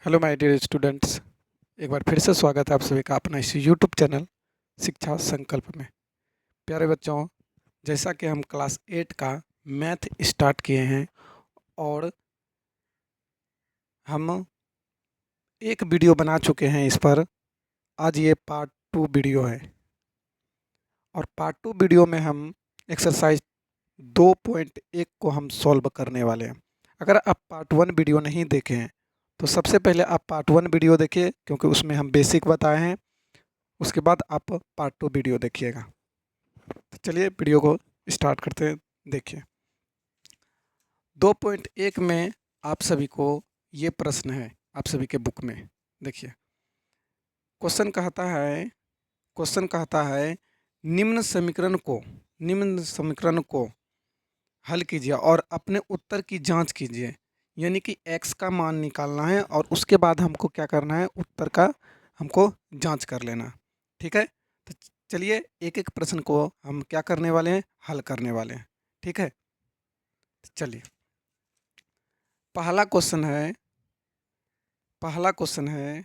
Hello my dear students. एक बार फिर से स्वागत है आप सभी का अपना इस यूट्यूब चैनल शिक्षा संकल्प में। प्यारे बच्चों, जैसा कि हम क्लास 8 का मैथ स्टार्ट किए हैं और हम एक वीडियो बना चुके हैं इस पर। आज ये पार्ट 2 वीडियो है और पार्ट 2 वीडियो में हम एक्सरसाइज 2.1 को हम सॉल्व करने वाले हैं। अगर आप पार्ट 1 वीडियो नहीं देखे हैं तो सबसे पहले आप पार्ट 1 वीडियो देखिए, क्योंकि उसमें हम बेसिक बताए हैं। उसके बाद आप पार्ट 2 वीडियो देखिएगा। तो चलिए वीडियो को स्टार्ट करते हैं। देखिए 2.1 में आप सभी को ये प्रश्न है, आप सभी के बुक में। देखिए क्वेश्चन कहता है निम्न समीकरण को हल कीजिए और अपने उत्तर की जांच कीजिए। यानी कि x का मान निकालना है और उसके बाद हमको क्या करना है, उत्तर का हमको जांच कर लेना। ठीक है, तो चलिए एक एक प्रश्न को हम क्या करने वाले हैं, हल करने वाले हैं। ठीक है, तो चलिए पहला क्वेश्चन है पहला क्वेश्चन है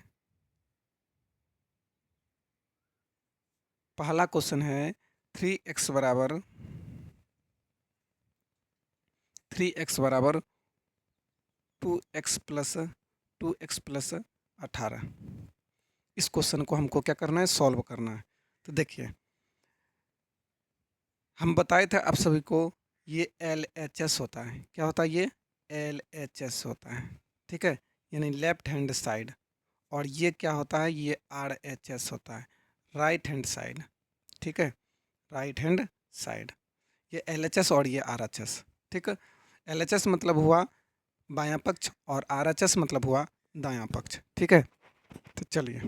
पहला क्वेश्चन है 3x बराबर 2x प्लस 18। इस क्वेश्चन को हमको क्या करना है, सॉल्व करना है। तो देखिए हम बताए थे आप सभी को ये LHS होता है। क्या होता है ये? LHS होता है। ठीक है, यानी लेफ्ट हैंड साइड। और ये क्या होता है, ये RHS होता है, राइट हैंड साइड। ठीक है, राइट हैंड साइड। ये LHS और ये RHS। ठीक है, LHS मतलब हुआ बायां पक्ष और RHS मतलब हुआ दायां पक्ष। ठीक है, तो चलिए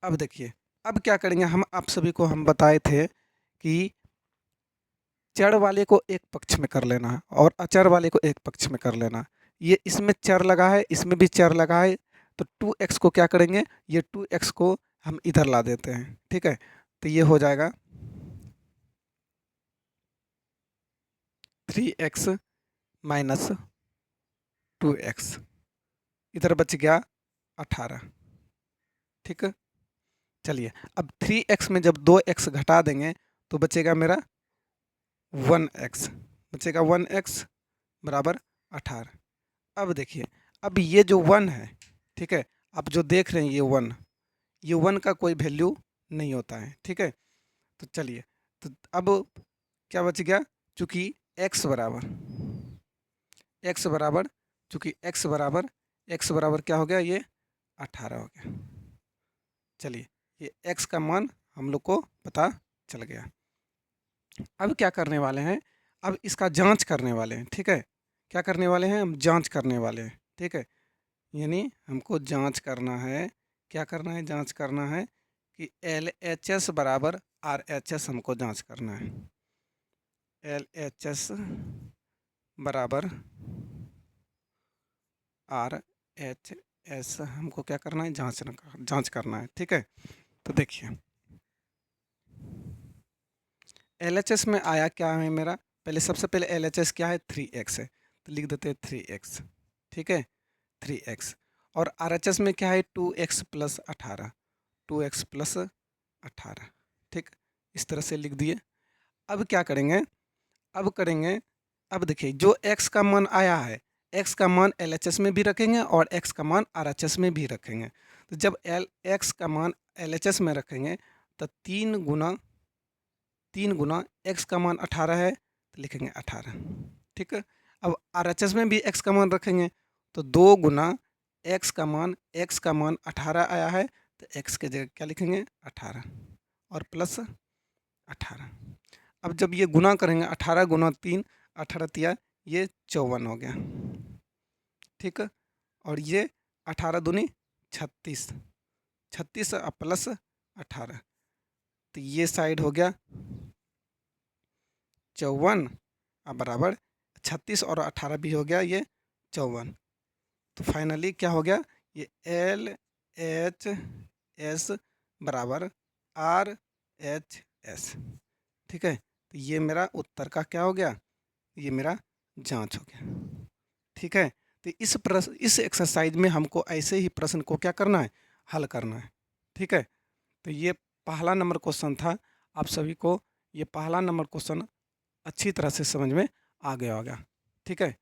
अब देखिए अब क्या करेंगे। हम आप सभी को हम बताए थे कि चर वाले को एक पक्ष में कर लेना है और अचर वाले को एक पक्ष में कर लेना। ये इसमें चर लगा है, इसमें भी चर लगा है, तो 2x को क्या करेंगे, ये 2x को हम इधर ला देते हैं। ठीक है, तो ये हो जाएगा 3x माइनस 2x, इधर बच गया 18। ठीक है, चलिए अब 3x में जब 2x घटा देंगे तो बचेगा मेरा 1x, बचेगा 1x बराबर 18। अब देखिए, अब ये जो 1 है, ठीक है, आप जो देख रहे हैं ये 1 का कोई वैल्यू नहीं होता है। ठीक है, तो चलिए, तो अब क्या बच गया, चूँकि x बराबर चूँकि x बराबर क्या हो गया, ये 18 हो गया। चलिए ये x का मान हम लोग को पता चल गया। अब क्या करने वाले हैं, अब इसका जांच करने वाले हैं। ठीक है, क्या करने वाले हैं, हम जांच करने वाले हैं। ठीक है, यानी हमको जांच करना है, क्या करना है, जांच करना है कि LHS बराबर RHS हमको जांच करना है। LHS बराबर RHS हमको क्या करना है, जांच करना है। ठीक है, तो देखिए LHS में आया क्या है मेरा, पहले सबसे पहले LHS क्या है, 3x है, तो लिख देते हैं 3x। ठीक है, 3x। और RHS में क्या है, 2x प्लस 18, 2x प्लस 18। ठीक, इस तरह से लिख दिए। अब क्या करेंगे, अब देखिए जो x का मान आया है, x का मान LHS में भी रखेंगे और x का मान RHS में भी रखेंगे। तो जब x का मान LHS में रखेंगे तो 3 गुना x का मान 18 है, तो लिखेंगे 18। ठीक है, अब RHS में भी x का मान रखेंगे तो 2 गुना x का मान 18 आया है, तो x के जगह क्या लिखेंगे, 18 और प्लस 18। अब जब ये गुना करेंगे, 18 गुना 3, 18 तिया ये 54 हो गया। ठीक है, और ये 18 दूनी 36, 36 प्लस 18, तो ये साइड हो गया 54 बराबर 36 और 18 भी हो गया ये 54। तो फाइनली क्या हो गया, ये LHS बराबर RHS। ठीक है, तो ये मेरा उत्तर का क्या हो गया, ये मेरा जांच हो गया। ठीक है, तो इस एक्सरसाइज में हमको ऐसे ही प्रश्न को क्या करना है, हल करना है। ठीक है, तो ये पहला नंबर क्वेश्चन था। आप सभी को ये पहला नंबर क्वेश्चन अच्छी तरह से समझ में आ गया होगा। ठीक है,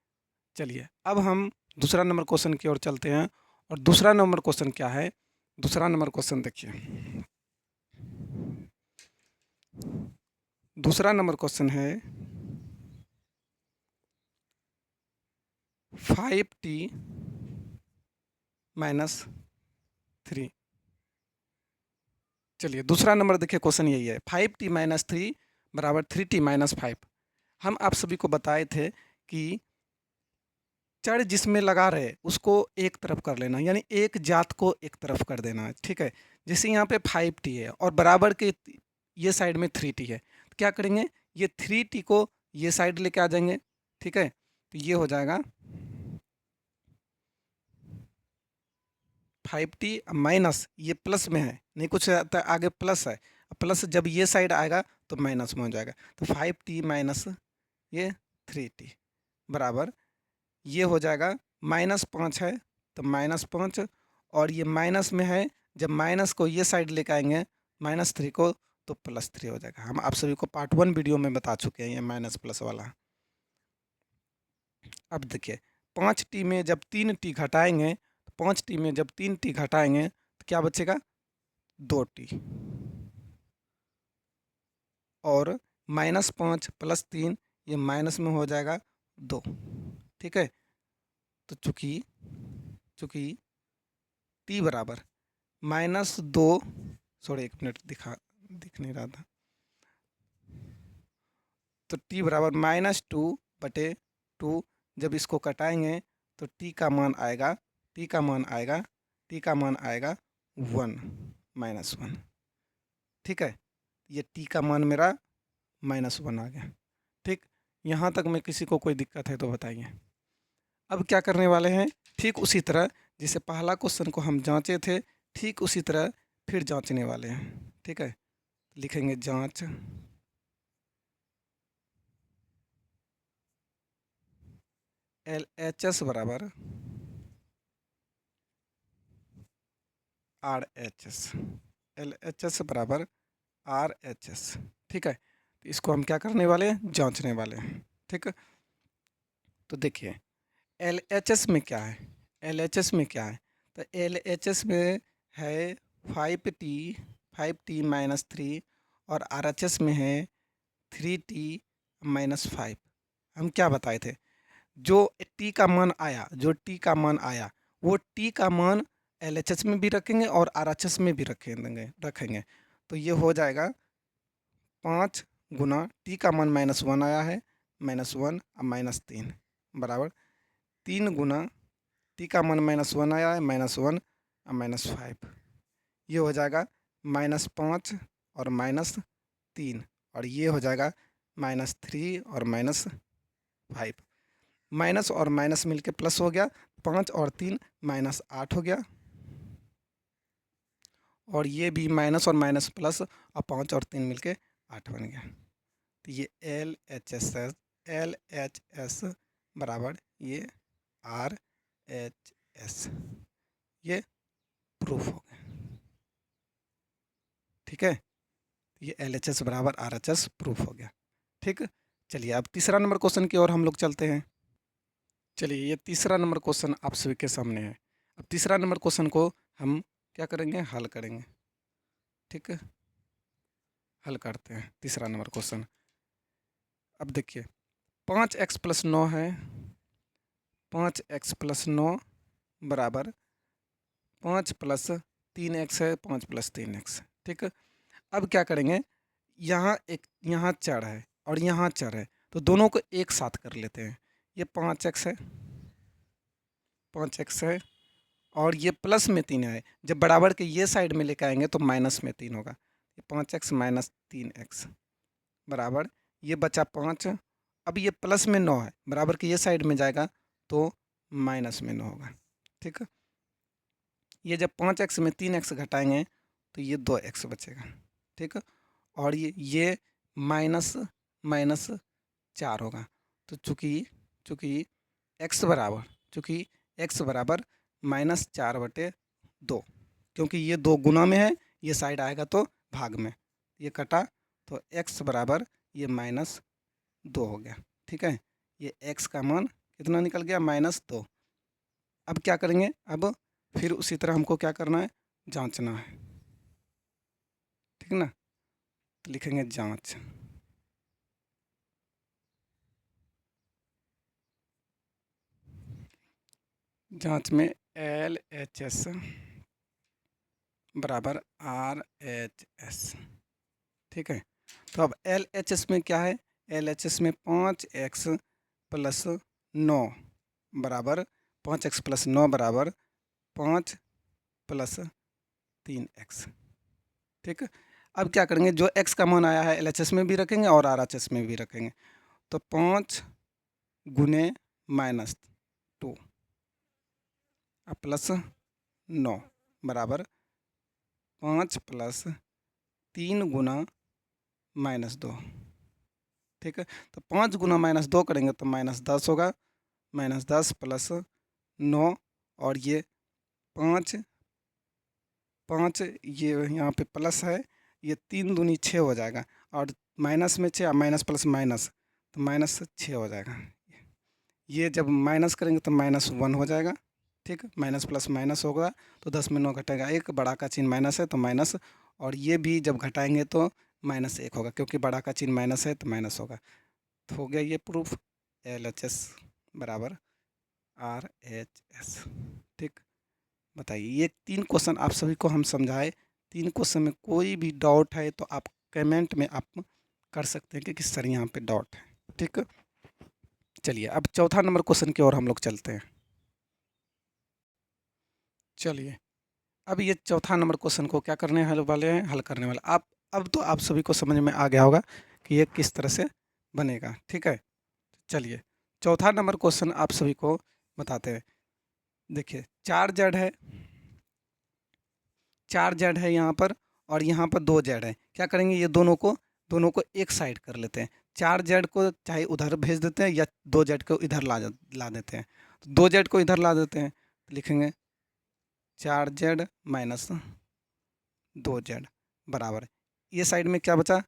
चलिए अब हम दूसरा नंबर क्वेश्चन की ओर चलते हैं। और दूसरा नंबर क्वेश्चन क्या है, दूसरा नंबर क्वेश्चन देखिए। दूसरा नंबर क्वेश्चन है 5t माइनस 3। चलिए दूसरा नंबर देखिए, क्वेश्चन यही है 5t माइनस 3 बराबर 3t माइनस 5। हम आप सभी को बताए थे कि चर जिसमें लगा रहे उसको एक तरफ कर लेना, यानी एक जात को एक तरफ कर देना है। ठीक है, जैसे यहाँ पे 5t है और बराबर के ये साइड में 3t है, तो क्या करेंगे, ये 3t को ये साइड लेके आ जाएंगे। ठीक है, तो ये हो जाएगा 5t माइनस, ये प्लस में है, नहीं कुछ आता है, आगे प्लस है, प्लस जब ये साइड आएगा तो माइनस में हो जाएगा। तो 5t माइनस ये 3t बराबर ये हो जाएगा -5 है तो -5, और ये माइनस में है, जब माइनस को ये साइड लेकर आएंगे -3 को तो +3 हो जाएगा। हम आप सभी को पार्ट 1 वीडियो में बता चुके हैं ये माइनस प्लस वाला। अब देखिए 5t में जब 3t घटाएंगे, 5t में जब 3t घटाएंगे तो क्या बचेगा, 2t, और -5 + 3 ये माइनस में हो जाएगा 2। ठीक है, तो चूँकि t बराबर -2, सॉरी 1 मिनट दिख नहीं रहा था, तो t बराबर -2/2, जब इसको कटाएंगे तो t का मान आएगा, t का मान आएगा 1 -1। ठीक है, ये t का मान मेरा -1 आ गया। ठीक, यहाँ तक में किसी को कोई दिक्कत है तो बताइए। अब क्या करने वाले हैं, ठीक उसी तरह जैसे पहला क्वेश्चन को हम जांचे थे, ठीक उसी तरह फिर जांचने वाले हैं। ठीक है, लिखेंगे जांच LHS बराबर RHS, LHS बराबर RHS। ठीक है, तो इसको हम क्या करने वाले हैं, जांचने वाले हैं। ठीक है, तो देखिए LHS में क्या है, LHS में क्या है, तो LHS में है 5t माइनस 3, और RHS में है 3t माइनस 5। हम क्या बताए थे, जो t का मान आया, वो t का मान LHS में भी रखेंगे और RHS में भी रखेंगे। तो ये हो जाएगा 5 गुना t का मान -1 आया है, -1 और -3 बराबर 3 गुना t का मान -1 आया है, -1 और -5, ये हो जाएगा -5 और -3, और ये हो जाएगा -3 और -5। माइनस और माइनस मिलके प्लस हो गया, 5 और 3 -8 हो गया, और ये भी माइनस और माइनस प्लस, और 5 और 3 मिलके 8 बन गया। तो ये LHS बराबर ये RHS, ये प्रूफ हो गया। ठीक है, ये LHS बराबर RHS प्रूफ हो गया। ठीक, चलिए अब तीसरा नंबर क्वेश्चन की ओर हम लोग चलते हैं। चलिए ये तीसरा नंबर क्वेश्चन आप सभी के सामने है। अब तीसरा नंबर क्वेश्चन को हम क्या करेंगे, हल करेंगे। ठीक है, हल करते हैं तीसरा नंबर क्वेश्चन। अब देखिए 5x + 9 है, 5x + 9 बराबर 5 + 3x है, 5 + 3x। ठीक है, अब क्या करेंगे, यहाँ चर है और यहाँ चर है, तो दोनों को एक साथ कर लेते हैं। ये 5x है, 5x है, और ये प्लस में 3 है, जब बराबर के ये साइड में लेकर आएंगे तो माइनस में 3 होगा। 5x - 3x बराबर ये बचा 5, अब ये प्लस में 9 है, बराबर के ये साइड में जाएगा तो माइनस में 9 होगा। ठीक है, ये जब 5x में 3x घटाएंगे तो ये 2x बचेगा। ठीक है, और ये माइनस -4 होगा। तो चूँकि x बराबर चूँकि x बराबर -4/2, क्योंकि ये 2 गुना में है, ये साइड आएगा तो भाग में, ये कटा तो x बराबर ये -2 हो गया। ठीक है, ये x का मान कितना निकल गया, -2। अब क्या करेंगे, अब फिर उसी तरह हमको क्या करना है, जांचना है। ठीक ना, तो लिखेंगे जांच। जांच में LHS बराबर RHS। ठीक है, तो अब LHS में क्या है, LHS में 5x प्लस 9 बराबर 5x प्लस 9 बराबर 5 प्लस 3x। ठीक है, अब क्या करेंगे, जो x का मान आया है LHS में भी रखेंगे और RHS में भी रखेंगे। तो 5 गुने -2 प्लस 9 बराबर 5 प्लस 3 गुना -2। ठीक है, तो 5 गुना -2 करेंगे तो -10 होगा, -10 प्लस 9 और ये 5 5 ये यहाँ पे प्लस है, ये 3 दूनी 6 हो जाएगा, और माइनस में 6, माइनस प्लस माइनस तो -6 हो जाएगा। ये जब माइनस करेंगे तो -1 हो जाएगा। ठीक, माइनस प्लस माइनस होगा तो 10 में 9 घटेगा 1, बड़ा का चिन्ह माइनस है तो माइनस, और ये भी जब घटाएंगे तो -1 होगा, क्योंकि बड़ा का चिन्ह माइनस है तो माइनस होगा। तो हो गया ये प्रूफ, LHS बराबर RHS। ठीक, बताइए, ये 3 क्वेश्चन आप सभी को हम समझाए। 3 क्वेश्चन में कोई भी डाउट है तो आप कमेंट में आप कर सकते हैं कि सर यहाँ पे डाउट है। ठीक, चलिए अब चौथा नंबर क्वेश्चन की ओर हम लोग चलते हैं। चलिए, अब ये चौथा नंबर क्वेश्चन को क्या करने वाले हैं, हल करने वाले। आप अब तो आप सभी को समझ में आ गया होगा कि ये किस तरह से बनेगा। ठीक है, चलिए चौथा नंबर क्वेश्चन आप सभी को बताते हैं। देखिए 4z है, 4z है यहाँ पर, और यहाँ पर 2z है। क्या करेंगे, ये दोनों को एक साइड कर लेते हैं। 4z को चाहे उधर भेज देते हैं या 2z को इधर ला देते हैं। तो 2z को इधर ला देते हैं, तो लिखेंगे 4z माइनस 2z बराबर, ये साइड में क्या बचा,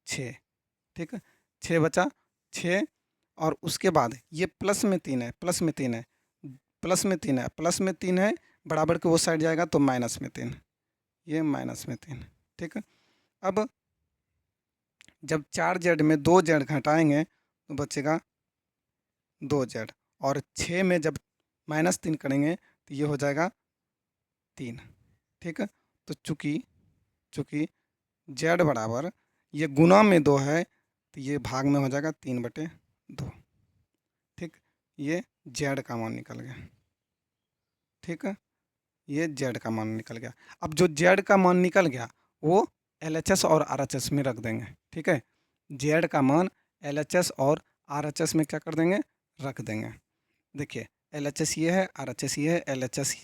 6। ठीक है, 6 बचा, 6, और उसके बाद ये प्लस में 3 है, प्लस में 3 है, प्लस में 3 है, प्लस में 3 है, बराबर के वो साइड जाएगा तो माइनस में 3, ये माइनस में 3। ठीक है, अब जब 4z में 2z घटाएंगे तो बचेगा 2z, और 6 में जब -3 करेंगे तो ये हो जाएगा 3। ठीक है, तो चूँकि z बराबर ये गुना में 2 है तो ये भाग में हो जाएगा 3/2। ठीक, ये z का मान निकल गया। ठीक है, ये z का मान निकल गया। अब जो z का मान निकल गया वो LHS और RHS में रख देंगे। ठीक है, z का मान LHS और RHS में क्या कर देंगे, रख देंगे। देखिए LHS ये है, RHS ये है, LHS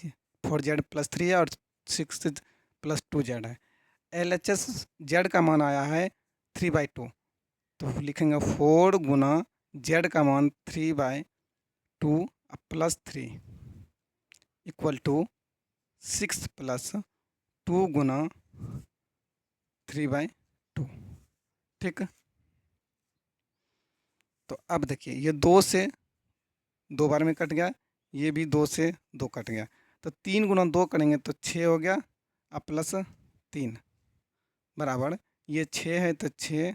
4z प्लस 3 है और 6 प्लस 2z है। LHS z का मान आया है 3/2, तो लिखेंगे 4 गुना z का मान 3/2 प्लस 3 इक्वल टू 6 प्लस 2 गुना 3/2। ठीक, तो अब देखिए ये 2 से 2 बार में कट गया, ये भी 2 से 2 कट गया, तो 3 गुना 2 करेंगे तो 6 हो गया, अब प्लस 3 बराबर, ये 6 है तो 6,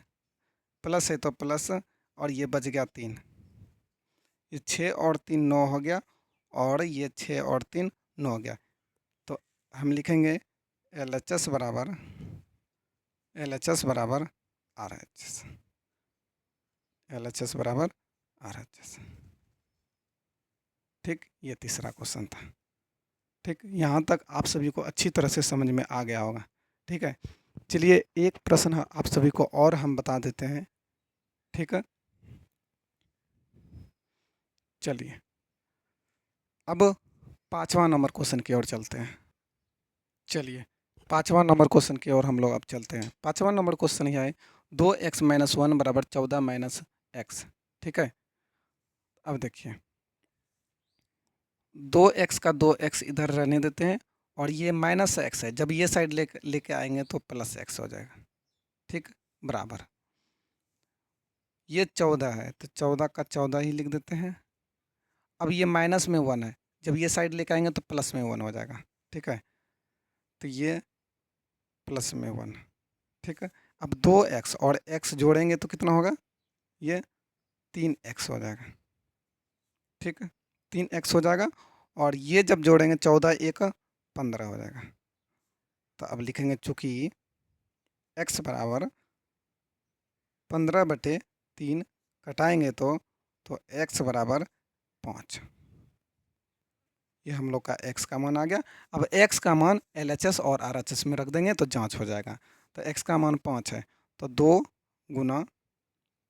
प्लस है तो प्लस, और ये बच गया 3, ये 6 और 3 9 हो गया, और ये 6 और 3 9 हो गया। तो हम लिखेंगे LHS बराबर RHS, LHS बराबर RHS। ठीक, ये तीसरा क्वेश्चन था। ठीक, यहाँ तक आप सभी को अच्छी तरह से समझ में आ गया होगा। ठीक है, चलिए एक प्रश्न आप सभी को और हम बता देते हैं। ठीक है, चलिए अब 5वां नंबर क्वेश्चन की ओर चलते हैं। चलिए 5वां नंबर क्वेश्चन की ओर हम लोग अब चलते हैं। 5वां नंबर क्वेश्चन यह है 2x - 1 बराबर 14 - x। ठीक है, अब देखिए 2x का 2x इधर रहने देते हैं और ये माइनस एक्स है, जब ये साइड लेके आएंगे तो प्लस एक्स हो जाएगा, ठीक, बराबर। ये 14 है तो 14 का 14 ही लिख देते हैं। अब ये माइनस में 1 है, जब ये साइड लेके आएंगे तो प्लस में 1 हो जाएगा, ठीक है, तो ये प्लस में 1, ठीक है। अब 2x और x जोड़ेंगे तो कितना होगा, ये 3x हो जाएगा, ठीक है, 3x हो जाएगा। और ये जब जोड़ेंगे 14 एक 15 हो जाएगा। तो अब लिखेंगे चूँकि x बराबर 15/3 कटाएंगे तो x बराबर 5। ये हम लोग का x का मान आ गया। अब x का मान LHS और RHS में रख देंगे तो जांच हो जाएगा। तो x का मान 5 है, तो 2 गुना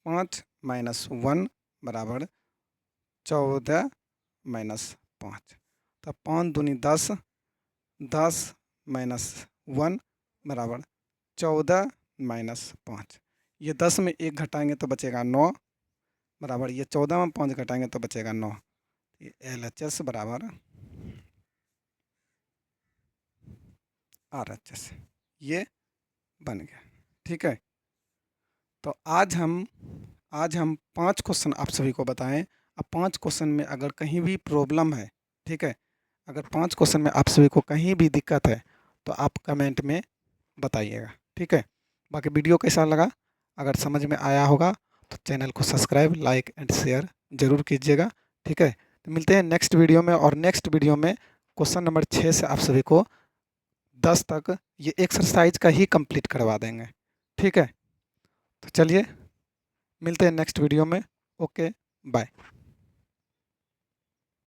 5 माइनस 1 बराबर 14 माइनस 5। तो 5 दूनी 10, 10 माइनस 1 बराबर 14 माइनस 5। ये 10 में 1 घटाएंगे तो बचेगा 9 बराबर, ये 14 में 5 घटाएंगे तो बचेगा 9। ये LHS बराबर RHS, ये बन गया, ठीक है। तो आज हम 5 क्वेश्चन आप सभी को बताएं। अब 5 क्वेश्चन में अगर कहीं भी प्रॉब्लम है, ठीक है, अगर 5 क्वेश्चन में आप सभी को कहीं भी दिक्कत है तो आप कमेंट में बताइएगा, ठीक है। बाकी वीडियो कैसा लगा, अगर समझ में आया होगा तो चैनल को सब्सक्राइब, लाइक एंड शेयर ज़रूर कीजिएगा, ठीक है। तो मिलते हैं नेक्स्ट वीडियो में, और नेक्स्ट वीडियो में क्वेश्चन नंबर 6 से आप सभी को 10 तक ये एक्सरसाइज का ही कंप्लीट करवा देंगे, ठीक है। तो चलिए मिलते हैं नेक्स्ट वीडियो में। Okay, bye.